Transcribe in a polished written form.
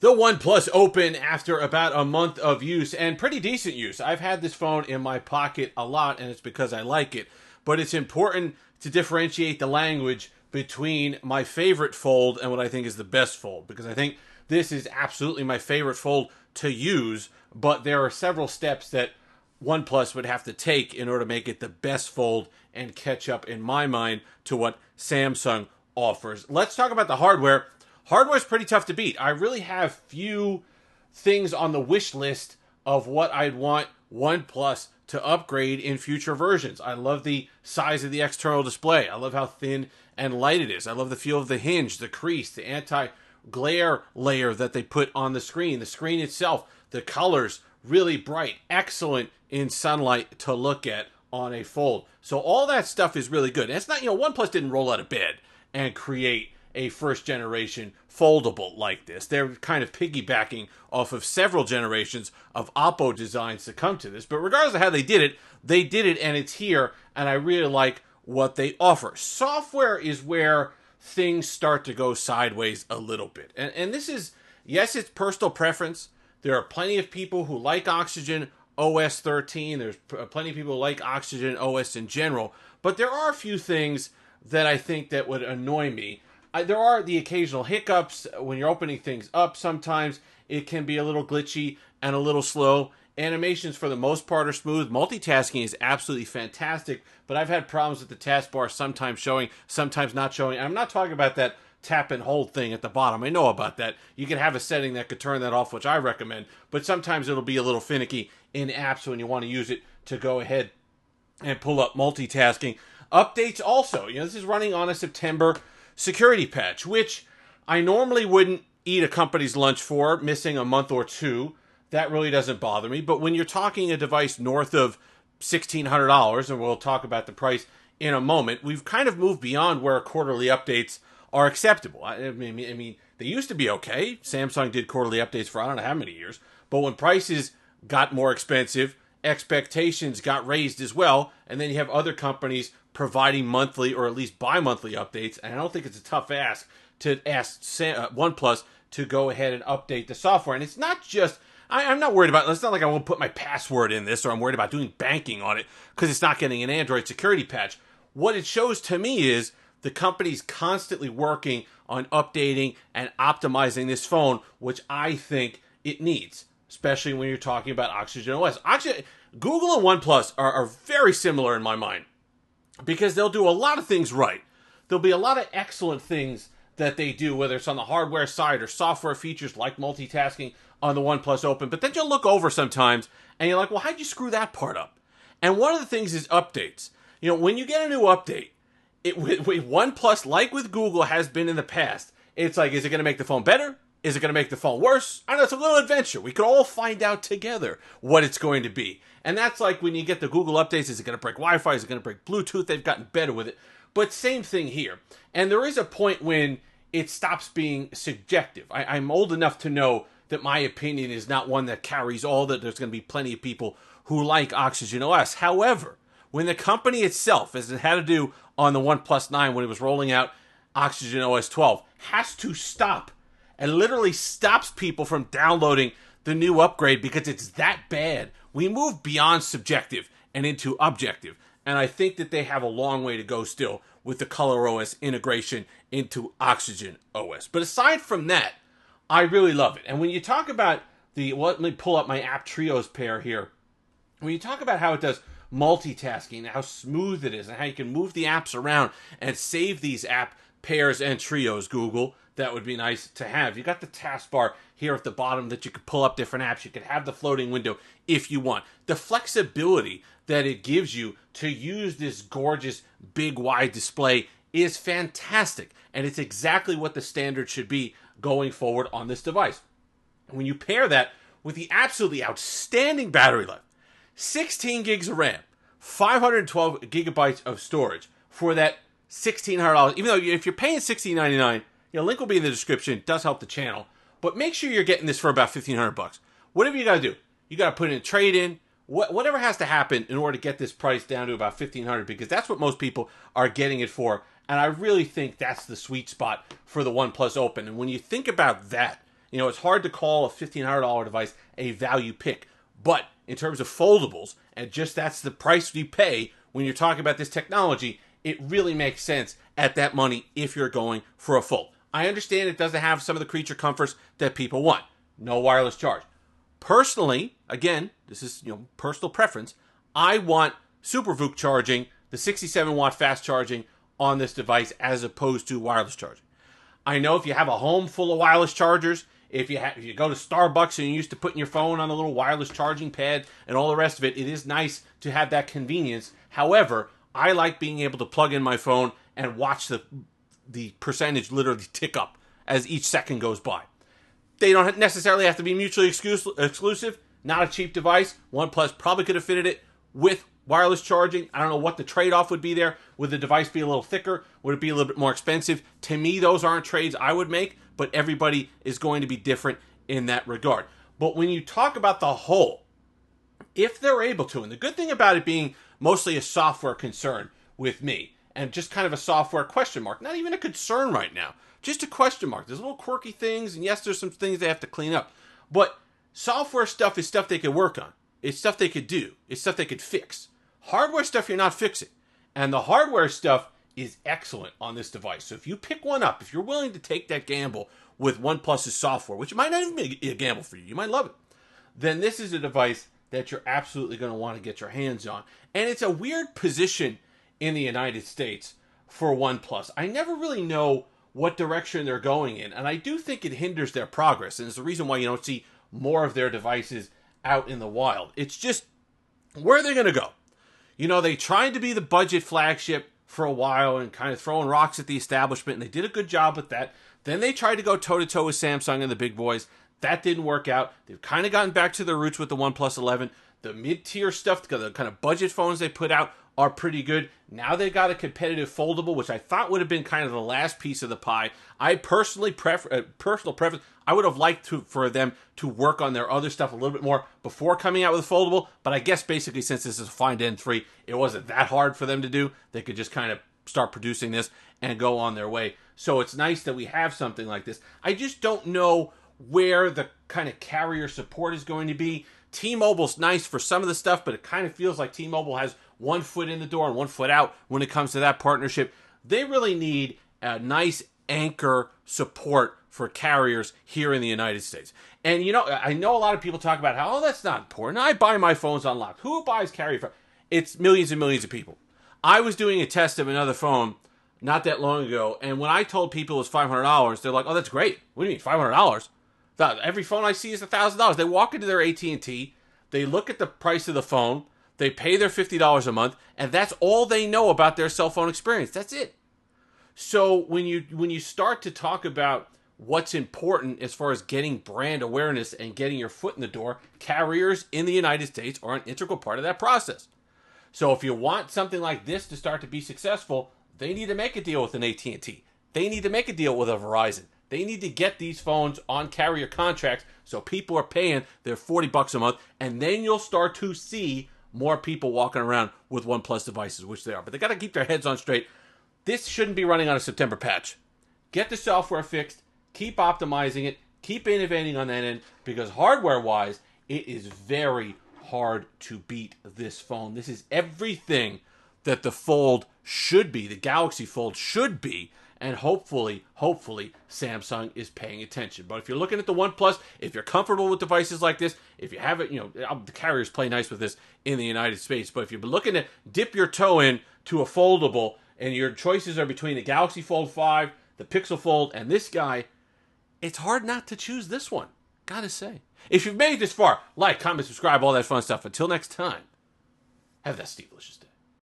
The OnePlus Open after about a month of use, and pretty decent use. I've had this phone in my pocket a lot, and it's because I like it. But it's important to differentiate the language between my favorite fold and what I think is the best fold, because I think this is absolutely my favorite fold to use, but there are several steps that OnePlus would have to take in order to make it the best fold and catch up, in my mind, to what Samsung offers. Let's talk about the hardware. Hardware's pretty tough to beat. I really have few things on the wish list of what I'd want OnePlus to upgrade in future versions. I love the size of the external display. I love how thin and light it is. I love the feel of the hinge, the crease, the anti-glare layer that they put on the screen. The screen itself, the colors, really bright, excellent in sunlight to look at on a fold. So all that stuff is really good. And it's not, OnePlus didn't roll out of bed and create a first generation foldable like this. They're kind of piggybacking off of several generations of Oppo designs to come to this. But regardless of how they did it and it's here, and I really like what they offer. Software is where things start to go sideways a little bit. And this is, yes, it's personal preference. There are plenty of people who like OxygenOS 13. There's plenty of people who like OxygenOS in general. But there are a few things that I think that would annoy me. There are the occasional hiccups when you're opening things up. Sometimes it can be a little glitchy and a little slow. Animations, for the most part, are smooth. Multitasking is absolutely fantastic, but I've had problems with the taskbar, sometimes showing, sometimes not showing. And I'm not talking about that tap and hold thing at the bottom. I know about that. You can have a setting that could turn that off, which I recommend, but sometimes it'll be a little finicky in apps when you want to use it to go ahead and pull up multitasking. Updates also. This is running on a September security patch, which I normally wouldn't eat a company's lunch for, missing a month or two. That really doesn't bother me. But when you're talking a device north of $1,600, and we'll talk about the price in a moment, we've kind of moved beyond where quarterly updates are acceptable. I mean, they used to be okay. Samsung did quarterly updates for I don't know how many years. But when prices got more expensive, expectations got raised as well. And then you have other companies providing monthly or at least bi-monthly updates. And I don't think it's a tough ask to ask OnePlus to go ahead and update the software. And it's not just, I'm not worried about, it's not like I won't put my password in this or I'm worried about doing banking on it because it's not getting an Android security patch. What it shows to me is the company's constantly working on updating and optimizing this phone, which I think it needs, especially when you're talking about OxygenOS. Google and OnePlus are very similar in my mind because they'll do a lot of things right. There'll be a lot of excellent things that they do, whether it's on the hardware side or software features like multitasking on the OnePlus Open. But then you'll look over sometimes and you're like, well, how'd you screw that part up? And one of the things is updates. When you get a new update, with OnePlus, like with Google has been in the past, it's like, is it going to make the phone better? Is it going to make the phone worse? I know, it's a little adventure. We could all find out together what it's going to be. And that's like when you get the Google updates, is it going to break Wi-Fi? Is it going to break Bluetooth? They've gotten better with it. But same thing here. And there is a point when it stops being subjective. I'm old enough to know that my opinion is not one that carries all, that there's going to be plenty of people who like OxygenOS. However, when the company itself, as it had to do on the OnePlus 9 when it was rolling out OxygenOS 12, has to stop and literally stops people from downloading the new upgrade because it's that bad, we move beyond subjective and into objective. And I think that they have a long way to go still with the ColorOS integration into OxygenOS. But aside from that, I really love it. And when you talk about let me pull up my app trios pair here. When you talk about how it does multitasking, how smooth it is, and how you can move the apps around and save these app pairs and trios, Google, that would be nice to have. You got the taskbar here at the bottom that you could pull up different apps. You could have the floating window if you want. The flexibility that it gives you to use this gorgeous big wide display is fantastic. And it's exactly what the standard should be going forward on this device. When you pair that with the absolutely outstanding battery life, 16 gigs of RAM, 512 gigabytes of storage for that $1,600. Even though if you're paying $16.99, link will be in the description. It does help the channel. But make sure you're getting this for about $1,500. Whatever you got to do. You got to put in a trade-in. Whatever has to happen in order to get this price down to about $1,500, because that's what most people are getting it for. And I really think that's the sweet spot for the OnePlus Open. And when you think about that, You know, it's hard to call a $1,500 device a value pick. But in terms of foldables, and just that's the price you pay when you're talking about this technology, it really makes sense at that money if you're going for a fold. I understand it doesn't have some of the creature comforts that people want. No wireless charge. Personally, again, this is personal preference, I want SuperVOOC charging, the 67-watt fast charging on this device as opposed to wireless charging. I know if you have a home full of wireless chargers, if you go to Starbucks and you're used to putting your phone on a little wireless charging pad and all the rest of it, it is nice to have that convenience. However, I like being able to plug in my phone and watch the percentage literally tick up as each second goes by. They don't necessarily have to be mutually exclusive. Not a cheap device. OnePlus probably could have fitted it with wireless charging. I don't know what the trade-off would be there. Would the device be a little thicker? Would it be a little bit more expensive? To me, those aren't trades I would make, but everybody is going to be different in that regard. But when you talk about the whole, if they're able to, and the good thing about it being mostly a software concern with me, and just kind of a software question mark, not even a concern right now, just a question mark. There's little quirky things, and yes, there's some things they have to clean up. But software stuff is stuff they could work on. It's stuff they could do. It's stuff they could fix. Hardware stuff you're not fixing. And the hardware stuff is excellent on this device. So if you pick one up, if you're willing to take that gamble with OnePlus's software, which might not even be a gamble for you, you might love it, then this is a device that you're absolutely going to want to get your hands on. And it's a weird position in the United States for OnePlus. I never really know what direction they're going in, and I do think it hinders their progress, and it's the reason why you don't see more of their devices out in the wild. It's just, where are they going to go? You know, they tried to be the budget flagship for a while and kind of throwing rocks at the establishment, and they did a good job with that. Then they tried to go toe-to-toe with Samsung and the big boys. That didn't work out. They've kind of gotten back to their roots with the OnePlus 11. The mid-tier stuff, the kind of budget phones they put out are pretty good. Now they got a competitive foldable, which I thought would have been kind of the last piece of the pie. I personal preference, I would have liked for them to work on their other stuff a little bit more before coming out with a foldable. But I guess basically since this is a Find N3, it wasn't that hard for them to do. They could just kind of start producing this and go on their way. So it's nice that we have something like this. I just don't know where the kind of carrier support is going to be. T-Mobile's nice for some of the stuff, but it kind of feels like T-Mobile has one foot in the door and one foot out when it comes to that partnership. They really need a nice anchor support for carriers here in the United States. And I know a lot of people talk about how, that's not important. I buy my phones unlocked. Who buys carrier phones? It's millions and millions of people. I was doing a test of another phone not that long ago, and when I told people it was $500, they're like, oh, that's great. What do you mean, $500? Every phone I see is $1,000. They walk into their AT&T, they look at the price of the phone, they pay their $50 a month, and that's all they know about their cell phone experience. That's it. So when you start to talk about what's important as far as getting brand awareness and getting your foot in the door, carriers in the United States are an integral part of that process. So if you want something like this to start to be successful, they need to make a deal with an AT&T. They need to make a deal with a Verizon. They need to get these phones on carrier contracts so people are paying their $40 a month, and then you'll start to see more people walking around with OnePlus devices, which they are. But they got to keep their heads on straight. This shouldn't be running on a September patch. Get the software fixed, keep optimizing it, keep innovating on that end, because hardware-wise, it is very hard to beat this phone. This is everything that the Fold should be, the Galaxy Fold should be, and hopefully, Samsung is paying attention. But if you're looking at the OnePlus, if you're comfortable with devices like this, if you have it, the carriers play nice with this in the United States. But if you're looking to dip your toe in to a foldable, and your choices are between the Galaxy Fold 5, the Pixel Fold, and this guy, it's hard not to choose this one. Gotta say. If you've made it this far, like, comment, subscribe, all that fun stuff. Until next time, have that Steve-licious day.